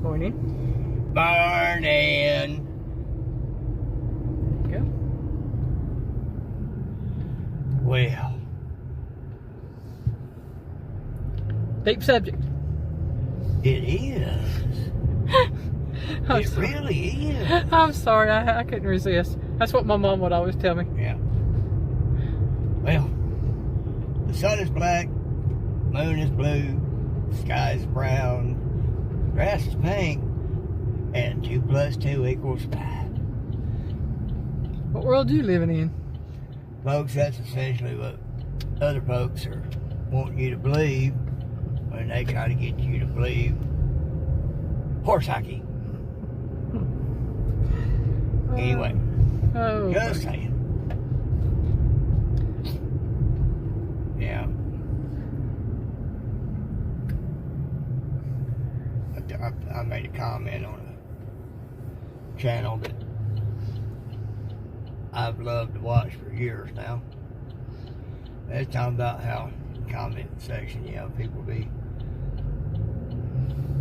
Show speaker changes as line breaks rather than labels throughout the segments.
Morning.
Morning.
Go.
Well,
Deep subject.
it is. It really is.
I'm sorry, I couldn't resist. That's what my mom would always tell me.
Yeah. Well, the sun is black, moon is blue, sky is brown, grass is pink, and 2 + 2 = 5.
What world are you living in?
Folks, that's essentially what other folks are wanting you to believe when they try to get you to believe horse hockey. Anyway, just saying. Yeah. I made a comment on a channel that I've loved to watch for years now. They're talking about how in the comment section, you know, people be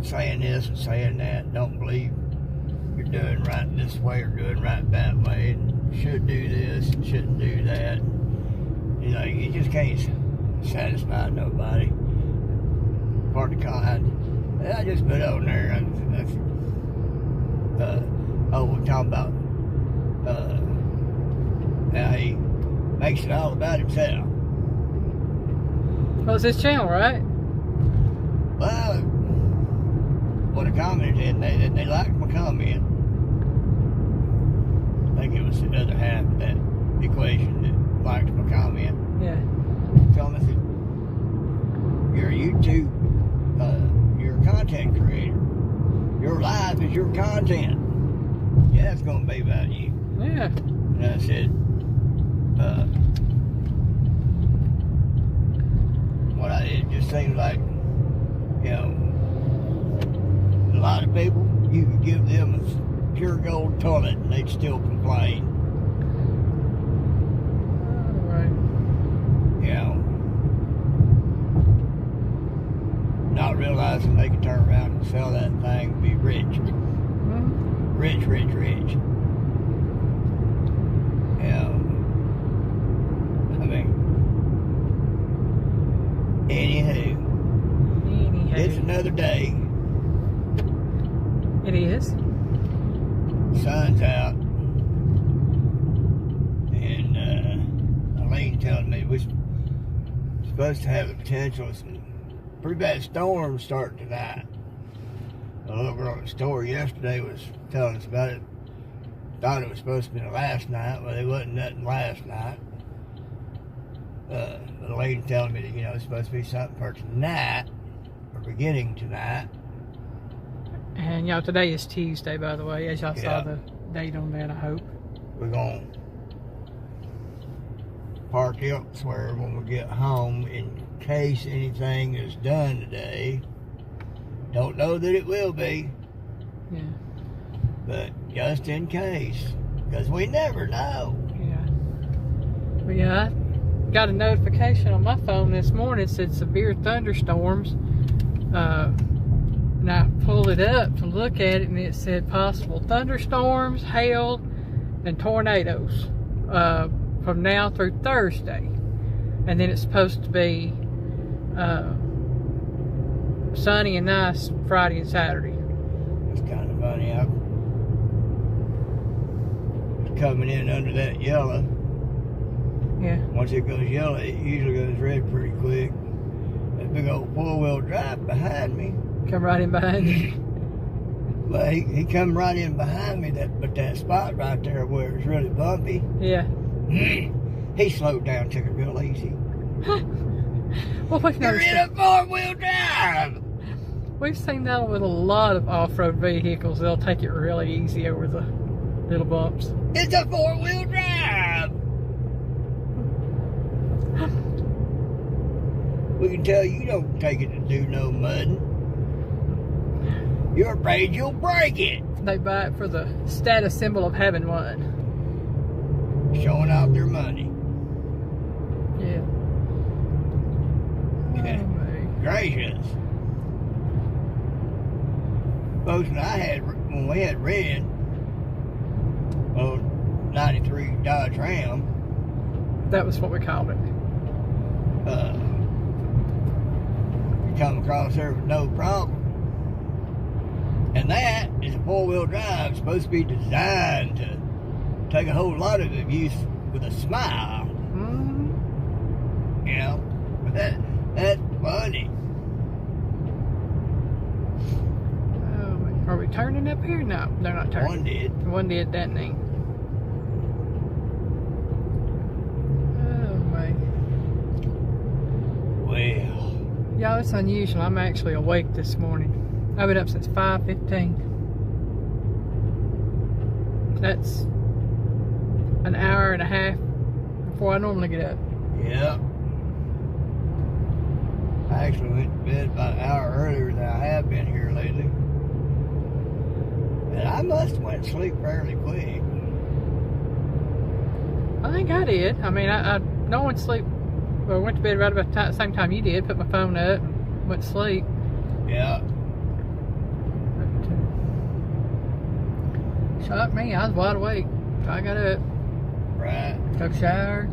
saying this and saying that, don't believe you're doing right this way or doing right that way, and should do this and shouldn't do that. You know, you just can't satisfy nobody. Part of the con, I just put on there, we're talking about how he makes it all about himself.
Well, it's his channel, right?
Well, what a comment is, they liked my comment. I think it was the other half of that equation that liked my comment.
Yeah.
Tell me that you're a YouTube, you're a content creator. Your life is your content. Yeah, it's going to be about you.
Yeah.
And I said, it just seems like, you know, a lot of people, you could give them a pure gold toilet and they'd still complain.
Right.
You know, not realizing they could turn around and sell that thing and be rich.
Mm-hmm.
Rich. I mean, anywho, it's another day.
It is.
Sun's out, and Elaine telling me we're supposed to have the potential of some pretty bad storms starting tonight. The little girl at the store yesterday was telling us about it. Thought it was supposed to be the last night, but it wasn't nothing last night. The lady telling me that, you know, it's supposed to be something for tonight, or beginning tonight.
And y'all, today is Tuesday, by the way, as y'all saw the date on that, I hope.
We're going to park elsewhere when we get home in case anything is done today. Don't know that it will be.
Yeah.
But just in case, because we never know.
Yeah. But yeah, I got a notification on my phone this morning. It said severe thunderstorms. And I pulled it up to look at it, and it said possible thunderstorms, hail, and tornadoes from now through Thursday. And then it's supposed to be sunny and nice Friday and Saturday.
It's kind of funny. I'm coming in under that yellow.
Yeah.
Once it goes yellow, it usually goes red pretty quick. That big old four-wheel drive behind me.
Come right in behind you.
Well, he come right in behind me, but that spot right there where it's really bumpy.
Yeah.
He slowed down, took it real easy.
Well,
You're in a four-wheel drive!
We've seen that with a lot of off-road vehicles. They'll take it really easy over the little bumps.
It's a four-wheel drive! We can tell you don't take it to do no mudding. You're afraid you'll break it.
They buy it for the status symbol of having one.
Showing off their money.
Yeah.
Yeah.
Oh, my.
Gracious. Folks, when we had red, old 93 Dodge Ram.
That was what we called it.
You come across there with no problem. And that is a four-wheel drive, supposed to be designed to take a whole lot of abuse with a smile.
Mm-hmm.
You know? But that's funny.
Oh, my. Are we turning up here? No, they're not turning.
One did.
One did, didn't he?
Well,
y'all, it's unusual. I'm actually awake this morning. I've been up since 5:15. That's an hour and a half before I normally get up.
yeah. I actually went to bed about an hour earlier than I have been here lately. And I must have went to sleep fairly quick.
I think I did. I mean, I don't want to sleep. Well, I went to bed right about the same time you did. Put my phone up and went to sleep.
Yeah.
But, shocked me. I was wide awake. So I got up.
Right.
Took a shower.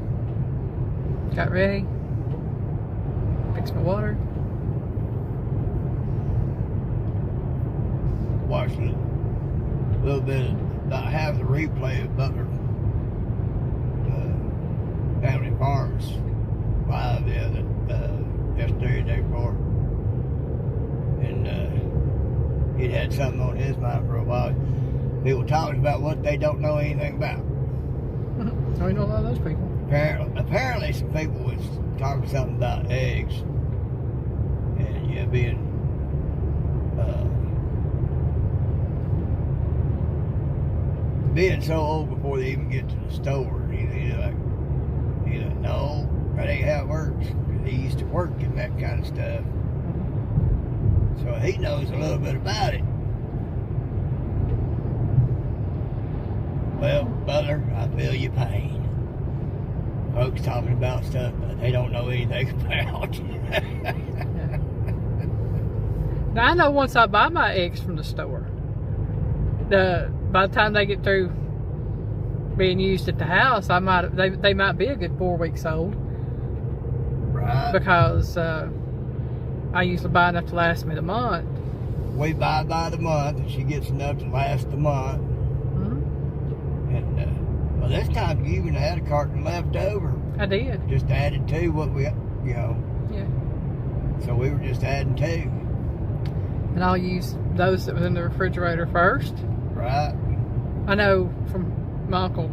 Got ready. Fixed my water.
Watched a little bit, about half the replay of Butler Family Farms live yesterday, day before. And he'd had something on his mind for a while. People talking about what they don't know anything about.
I know a lot of those people.
Apparently some people was talking something about eggs. And yeah, being so old before they even get to the store. He's like, no, that ain't how it works. He used to work in that kind of stuff. So he knows a little bit about it. Well, Butler, I feel your pain. Folks talking about stuff that they don't know anything about.
Now, I know once I buy my eggs from the store, by the time they get through being used at the house, they might be a good 4 weeks old.
Right.
Because I usually buy enough to last me the month.
We buy by the month, and she gets enough to last the month.
Mm-hmm.
And well, this time you even had a carton left over.
I did.
Just added to what we,
Yeah.
So we were just adding to.
And I'll use those that was in the refrigerator first.
Right.
I know from my Uncle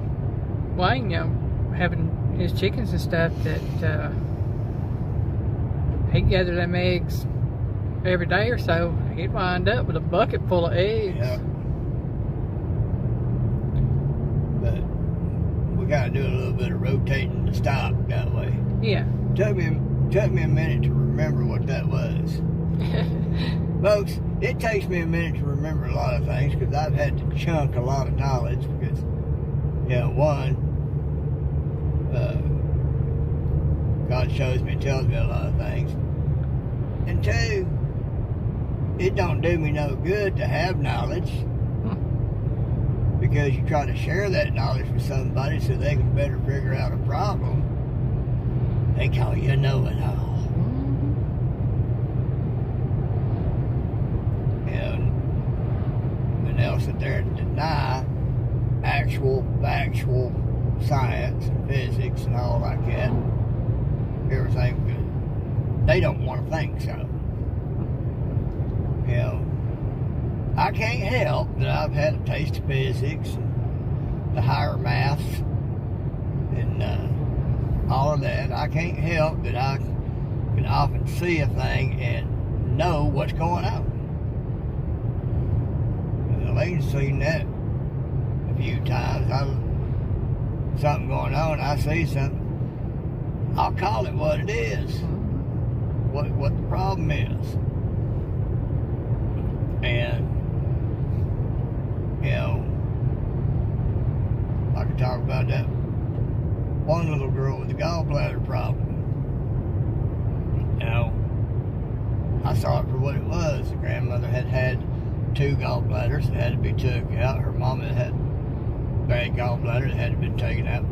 Wayne, having his chickens and stuff, that he'd gather them eggs every day or so. He'd wind up with a bucket full of eggs.
Yeah. But we gotta do a little bit of rotating the stock that way.
Yeah.
Took me a minute to remember what that was. Folks, it takes me a minute to remember a lot of things because I've had to chunk a lot of knowledge because, one, God shows me and tells me a lot of things. And two, it don't do me no good to have knowledge because you try to share that knowledge with somebody so they can better figure out a problem. They call you a know-it-all. And they'll sit there and deny actual, factual science and physics and all like that. Everything good. They don't want to think so. I can't help that I've had a taste of physics and the higher maths and all of that. I can't help that I can often see a thing and know what's going on. Elaine's seen that a few times. Something going on, I see something, I'll call it what it is, what the problem is. And about that one little girl with the gallbladder problem. Now, I saw it for what it was. The grandmother had had 2 gallbladders that had to be took out. Her mama had bad gallbladder that had to be taken out.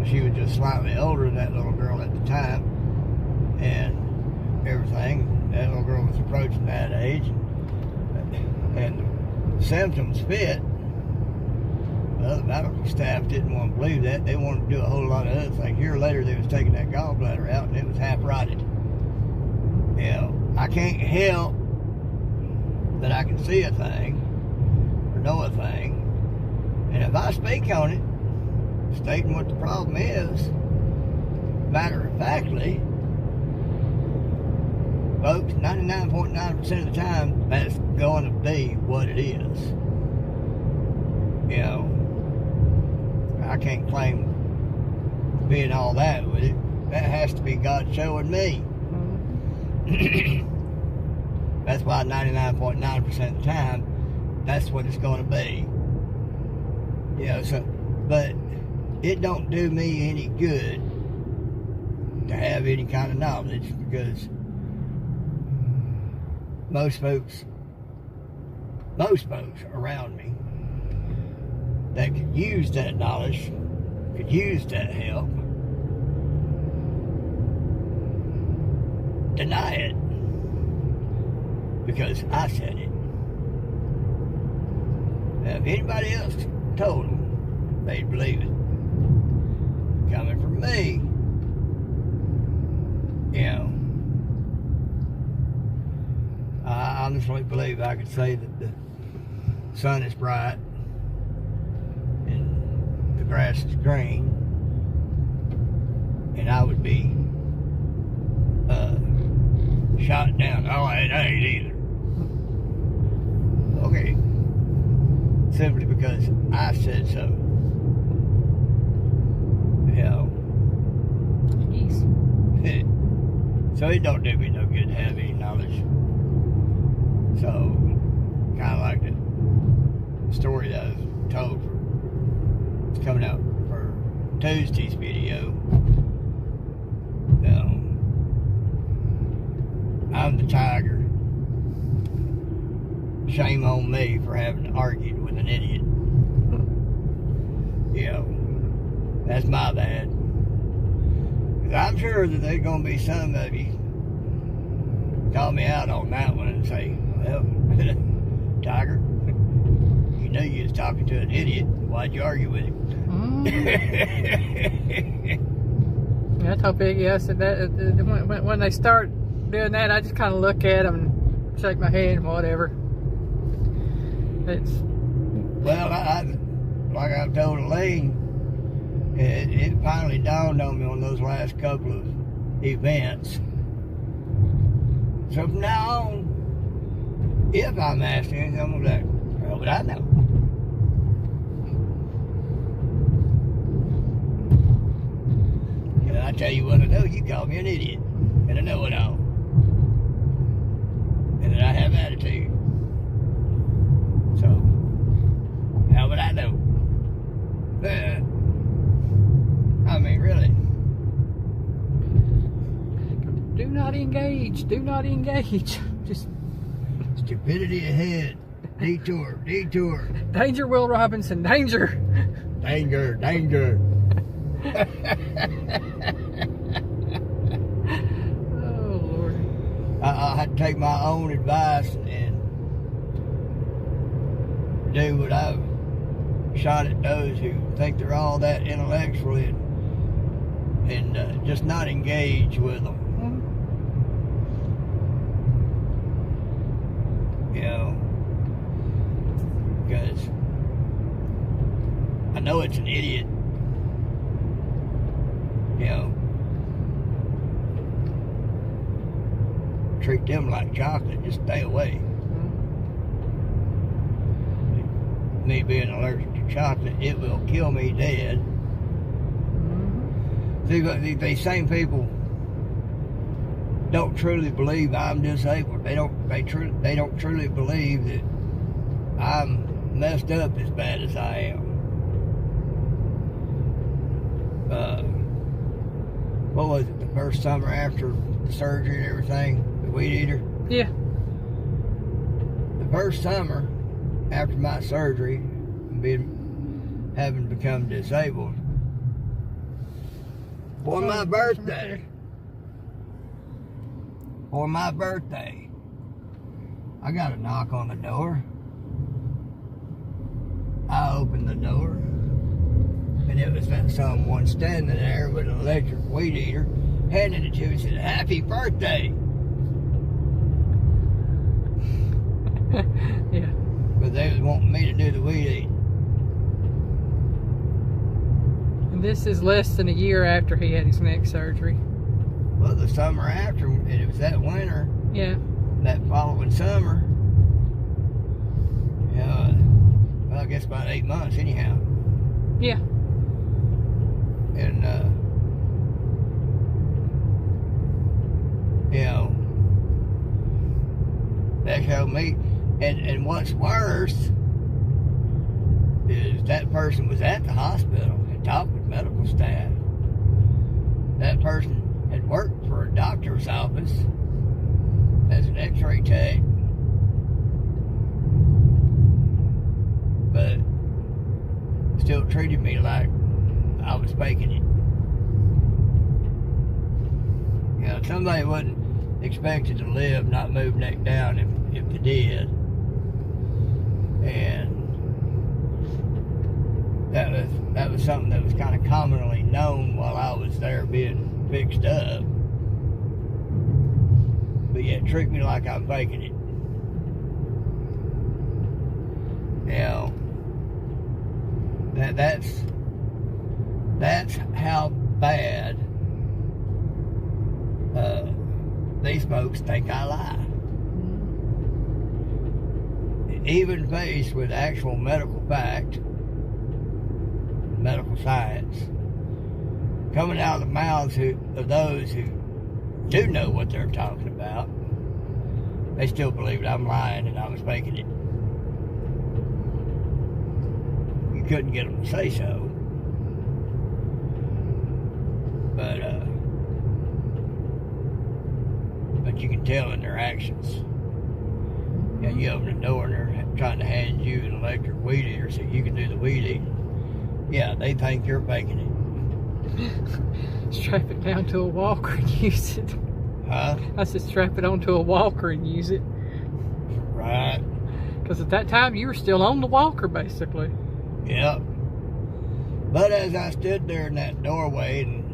She was just slightly older than that little girl at the time, and everything. That little girl was approaching that age, and the symptoms fit. Well, the medical staff didn't want to believe that. They wanted to do a whole lot of other things. A year later, they was taking that gallbladder out, and it was half rotted. You know, I can't help that I can see a thing or know a thing, and if I speak on it, stating what the problem is, matter of factly, folks, 99.9% of the time, that's going to be what it is. You know, I can't claim being all that with it. That has to be God showing me. That's why 99.9% of the time, that's what it's going to be. You know, so, but it don't do me any good to have any kind of knowledge, because most folks around me that could use that knowledge, could use that help, deny it because I said it. Now, if anybody else told them, they'd believe it. Coming from me, you know, I honestly believe I could say that the sun is bright and the grass is green, and I would be shot down. Oh, it ain't either. Okay. Simply because I said so. You know.
Yes.
So it don't do me no good to have any knowledge. So, kind of like the story that I was told for, it's coming out for Tuesday's video. I'm the tiger. Shame on me for having argued with an idiot. You know, that's my bad. Because I'm sure that there's going to be some of you call me out on that one and say, well, Tiger, you knew you was talking to an idiot. Why'd you argue with him?
Yeah, I told Piggy, I said that when they start doing that, I just kind of look at them and shake my head and whatever. It's
well, like I've told Elaine, it finally dawned on me on those last couple of events. So from now on, if I'm asked anything, I'm going to be like, well, but I know. And I tell you what I know, you call me an idiot. And I know it all. And that I have attitude. So, how would I know? I mean, really.
do not engage. Do not engage. Just
stupidity ahead. Detour. Detour.
Danger, Will Robinson. Danger.
Danger. Danger.
Oh, Lord.
I had to take my own advice and do what I've shot at those who think they're all that intellectual and just not engage with them. You know, because I know it's an idiot. You know, treat them like chocolate, just stay away. Me being allergic to chocolate, it will kill me dead. See, these same people don't truly believe I'm disabled. They don't truly believe that I'm messed up as bad as I am. what was it, the first summer after the surgery and everything, the weed eater?
Yeah.
The first summer after my surgery, having become disabled, for my birthday, I got a knock on the door. I opened the door, and it was that someone standing there with an electric weed eater, handing it to me and said, "Happy birthday."
Yeah.
But they was wanting me to do the weed eating.
And this is less than a year after he had his neck surgery.
Well, the summer after, it was that winter.
Yeah.
That following summer. Well, I guess about 8 months anyhow.
Yeah.
And, that showed me. And what's worse is that person was at the hospital and talked with medical staff. That person had worked for a doctor's office as an x-ray tech, but still treated me like I was faking it. Somebody wasn't expected to live, not move neck down if they did. And that was something that was kind of commonly known while I was there being fixed up. But yet treat me like I'm faking it. That's how bad these folks think I lie. Even faced with actual medical fact, medical science, coming out of the mouths of those who do know what they're talking about, they still believe that I'm lying and I was faking it. You couldn't get them to say so. But you can tell in their actions. You open the door and they're trying to hand you an electric weed eater so you can do the weed eating. Yeah, they think you're faking
it. Strap it down to a walker and use it.
Huh?
I said strap it onto a walker and use it.
Right.
Because at that time you were still on the walker basically.
Yep. But as I stood there in that doorway and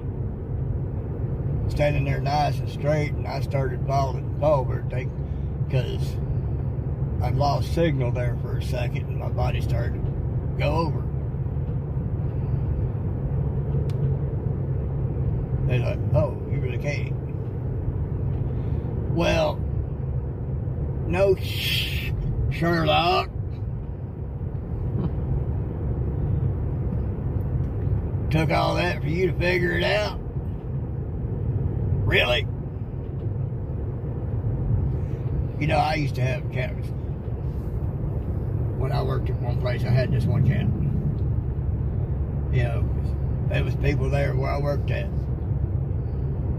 standing there nice and straight, and I started falling forward because I lost signal there for a second and my body started to go over. They're like, "Oh, you really can't." Well, no, Sherlock. Took all that for you to figure it out? Really? I used to have cats. When I worked at one place, I had this one cat. There was people there where I worked at.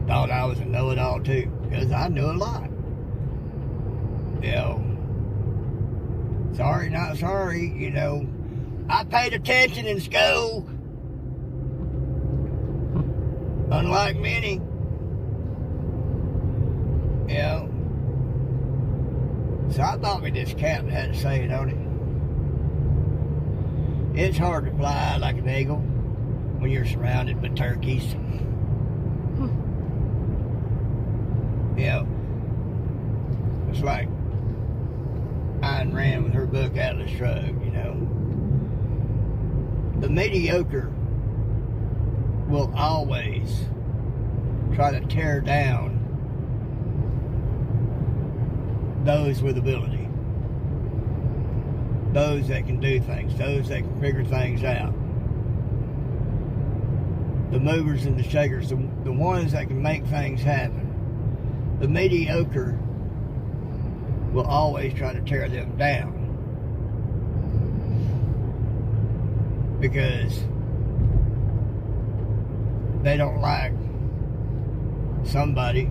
Thought I was a know-it-all too, because I knew a lot. Sorry, not sorry, I paid attention in school. Unlike many. So I thought with this cat had to say it on it. It's hard to fly like an eagle when you're surrounded by turkeys. It's like Ayn Rand with her book Atlas Shrugged, The mediocre will always try to tear down those with ability, those that can do things, those that can figure things out, the movers and the shakers, the ones that can make things happen. The mediocre will always try to tear them down, because they don't like somebody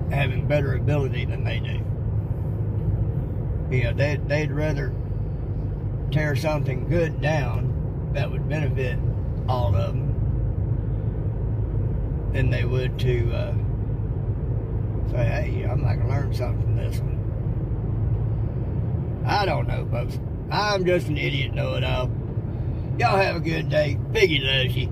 having better ability than they do. You know, they'd rather tear something good down that would benefit all of them than they would to say, hey, I'm not going to learn something from this one. I don't know, folks. I'm just an idiot know-it-all. Y'all have a good day. Piggy loves you.